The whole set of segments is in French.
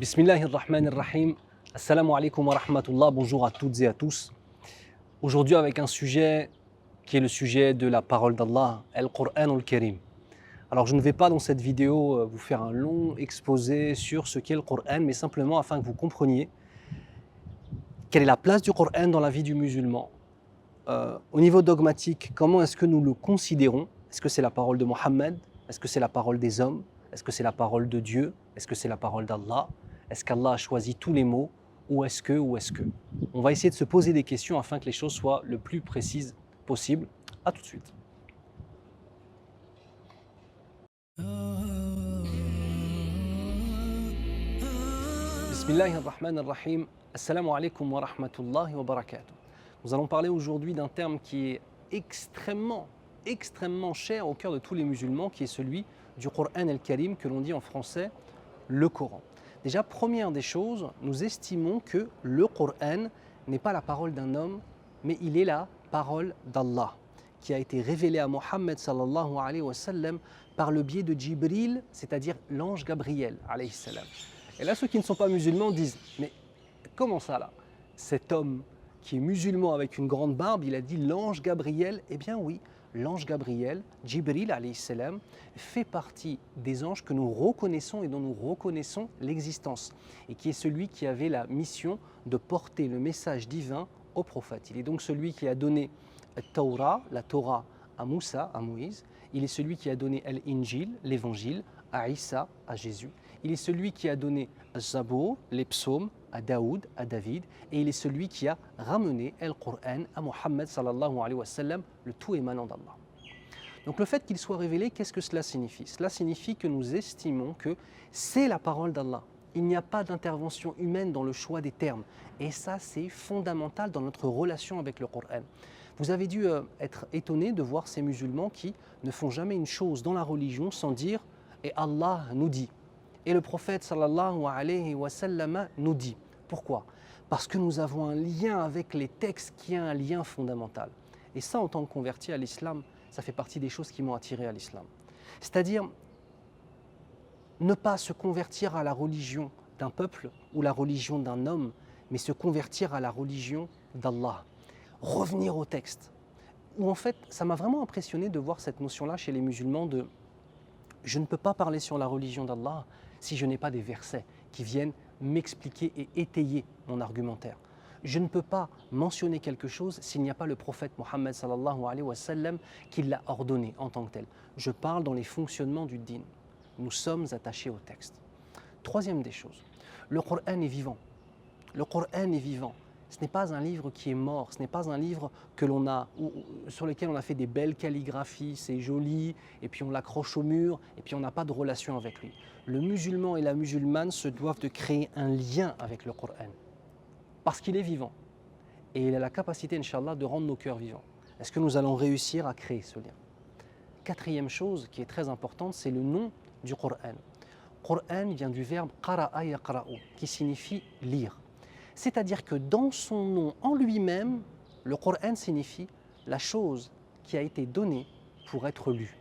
Bismillahirrahmanirrahim. Assalamu alaikum wa rahmatullah. Bonjour à toutes et à tous. Aujourd'hui avec un sujet qui est le sujet de la parole d'Allah, Al-Qur'an al-Karim. Alors je ne vais pas dans cette vidéo vous faire un long exposé sur ce qu'est le Qur'an, mais simplement afin que vous compreniez quelle est la place du Qur'an dans la vie du musulman. Au niveau dogmatique, comment est-ce que nous le considérons? Est-ce que c'est la parole de Mohammed? Est-ce que c'est la parole des hommes? Est-ce que c'est la parole de Dieu? Est-ce que c'est la parole d'Allah? Est-ce qu'Allah a choisi tous les mots? Ou est-ce que? On va essayer de se poser des questions afin que les choses soient le plus précises possible. A tout de suite. Bismillahirrahmanirrahim. Assalamu alaikum wa rahmatullahi wa barakatuh. Nous allons parler aujourd'hui d'un terme qui est extrêmement cher au cœur de tous les musulmans, qui est celui du Qur'an al-Karim, que l'on dit en français le Coran. Déjà, première des choses, nous estimons que le Qur'an n'est pas la parole d'un homme, mais il est la parole d'Allah, qui a été révélée à Mohammed sallallahu alayhi wa sallam par le biais de Jibril, c'est-à-dire l'ange Gabriel alayhi salam. Et là, ceux qui ne sont pas musulmans disent, mais comment ça là? Cet homme qui est musulman avec une grande barbe, il a dit l'ange Gabriel. Eh bien oui, l'ange Gabriel, Jibril alayhi salam, fait partie des anges que nous reconnaissons et dont nous reconnaissons l'existence, et qui est celui qui avait la mission de porter le message divin au prophète. Il est donc celui qui a donné la Torah à Moussa, à Moïse. Il est celui qui a donné l'Injil, l'évangile, à Isa, à Jésus. Il est celui qui a donné Zabour, les psaumes, à Daoud, à David, et il est celui qui a ramené le Qur'an à Mohammed sallallahu alayhi wa sallam, le tout émanant d'Allah. Donc le fait qu'il soit révélé, qu'est-ce que cela signifie? Cela signifie que nous estimons que c'est la parole d'Allah. Il n'y a pas d'intervention humaine dans le choix des termes. Et ça, c'est fondamental dans notre relation avec le Qur'an. Vous avez dû être étonné de voir ces musulmans qui ne font jamais une chose dans la religion sans dire « et Allah nous dit ». Et le prophète sallallahu alayhi wa sallam nous dit. Pourquoi? Parce que nous avons un lien avec les textes qui est un lien fondamental. Et ça, en tant que converti à l'islam, ça fait partie des choses qui m'ont attiré à l'islam. C'est-à-dire ne pas se convertir à la religion d'un peuple ou la religion d'un homme, mais se convertir à la religion d'Allah. Revenir au texte. Où en fait, ça m'a vraiment impressionné de voir cette notion-là chez les musulmans de « je ne peux pas parler sur la religion d'Allah si je n'ai pas des versets qui viennent m'expliquer et étayer mon argumentaire. Je ne peux pas mentionner quelque chose s'il n'y a pas le prophète Mohammed sallallahu alayhi wa sallam qui l'a ordonné en tant que tel. Je parle dans les fonctionnements du din. Nous sommes attachés au texte. Troisième des choses, le Coran est vivant. Le Coran est vivant. Ce n'est pas un livre qui est mort, ce n'est pas un livre que l'on a, sur lequel on a fait des belles calligraphies, c'est joli, et puis on l'accroche au mur, et puis on n'a pas de relation avec lui. Le musulman et la musulmane se doivent de créer un lien avec le Coran, parce qu'il est vivant, et il a la capacité, Inch'Allah, de rendre nos cœurs vivants. Est-ce que nous allons réussir à créer ce lien? Quatrième chose qui est très importante, c'est le nom du Coran. Coran vient du verbe qara'a yaqra'u, qui signifie lire. C'est-à-dire que dans son nom en lui-même, le Coran signifie la chose qui a été donnée pour être lue.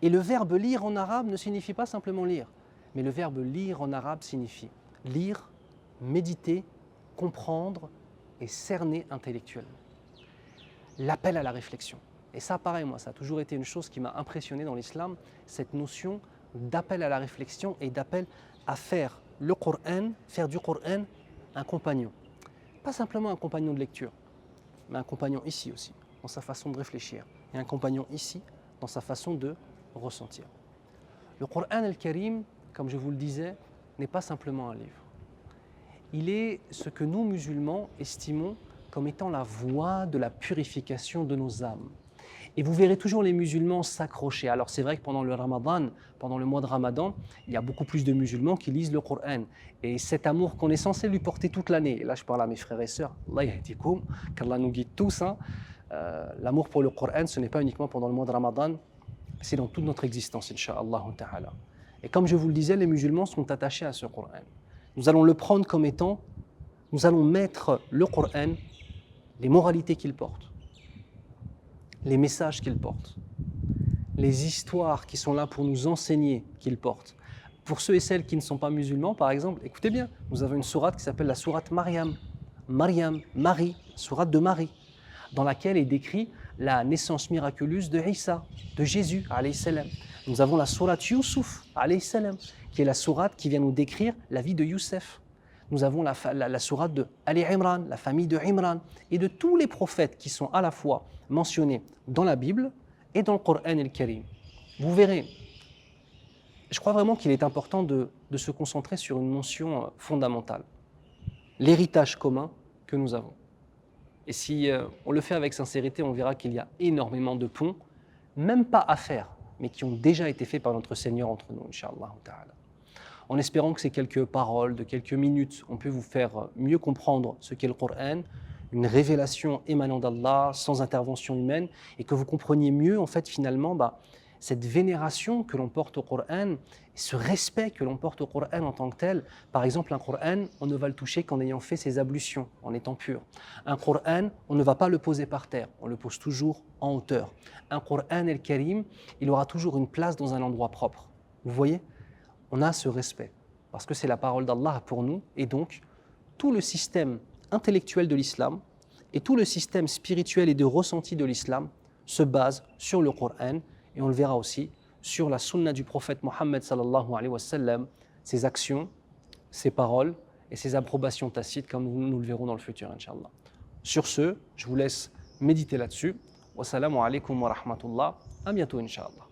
Et le verbe lire en arabe ne signifie pas simplement lire, mais le verbe lire en arabe signifie lire, méditer, comprendre et cerner intellectuellement. L'appel à la réflexion. Et ça, pareil, moi, ça a toujours été une chose qui m'a impressionné dans l'islam, cette notion d'appel à la réflexion et d'appel à faire le Coran, faire du Coran un compagnon. Pas simplement un compagnon de lecture, mais un compagnon ici aussi, dans sa façon de réfléchir, et un compagnon ici, dans sa façon de ressentir. Le Qur'an al-Karim, comme je vous le disais, n'est pas simplement un livre. Il est ce que nous, musulmans, estimons comme étant la voie de la purification de nos âmes. Et vous verrez toujours les musulmans s'accrocher. Alors c'est vrai que pendant le Ramadan, pendant le mois de Ramadan, il y a beaucoup plus de musulmans qui lisent le Coran. Et cet amour qu'on est censé lui porter toute l'année, et là je parle à mes frères et sœurs, Allah yahdikoum, qu'Allah nous guide tous, hein. L'amour pour le Coran, ce n'est pas uniquement pendant le mois de Ramadan, c'est dans toute notre existence, Inch'Allah ta'ala. Et comme je vous le disais, les musulmans sont attachés à ce Coran. Nous allons le prendre comme étant, nous allons mettre le Coran, les moralités qu'il porte, les messages qu'il porte, les histoires qui sont là pour nous enseigner qu'il porte, Pour ceux et celles qui ne sont pas musulmans, par exemple, écoutez bien, nous avons une sourate qui s'appelle la sourate Mariam. Mariam, Marie, sourate de Marie, dans laquelle est décrit la naissance miraculeuse de Isa, de Jésus, alayhi salam. Nous avons la sourate Youssouf, alayhi salam, qui est la sourate qui vient nous décrire la vie de Youssef. Nous avons la sourate de Ali Imran, la famille de Imran, et de tous les prophètes qui sont à la fois mentionnés dans la Bible et dans le Coran el-Karim. Vous verrez, je crois vraiment qu'il est important de se concentrer sur une notion fondamentale, l'héritage commun que nous avons. Et si on le fait avec sincérité, on verra qu'il y a énormément de ponts, même pas à faire, mais qui ont déjà été faits par notre Seigneur entre nous, Inch'Allah ta'ala. En espérant que ces quelques paroles de quelques minutes ont pu vous faire mieux comprendre ce qu'est le Coran, une révélation émanant d'Allah, sans intervention humaine, et que vous compreniez mieux, en fait, finalement, cette vénération que l'on porte au Coran, et ce respect que l'on porte au Coran en tant que tel. Par exemple, un Coran, on ne va le toucher qu'en ayant fait ses ablutions, en étant pur. Un Coran, on ne va pas le poser par terre, on le pose toujours en hauteur. Un Coran el-Karim, il aura toujours une place dans un endroit propre. Vous voyez ? On a ce respect, parce que c'est la parole d'Allah pour nous, et donc tout le système intellectuel de l'islam et tout le système spirituel et de ressenti de l'islam se base sur le Coran, et on le verra aussi sur la sunna du prophète Mohammed sallallahu alayhi wa sallam, ses actions, ses paroles et ses approbations tacites, comme nous le verrons dans le futur, Inch'Allah. Sur ce, je vous laisse méditer là-dessus. Wassalamu alaikum wa rahmatullah. À bientôt, Inch'Allah.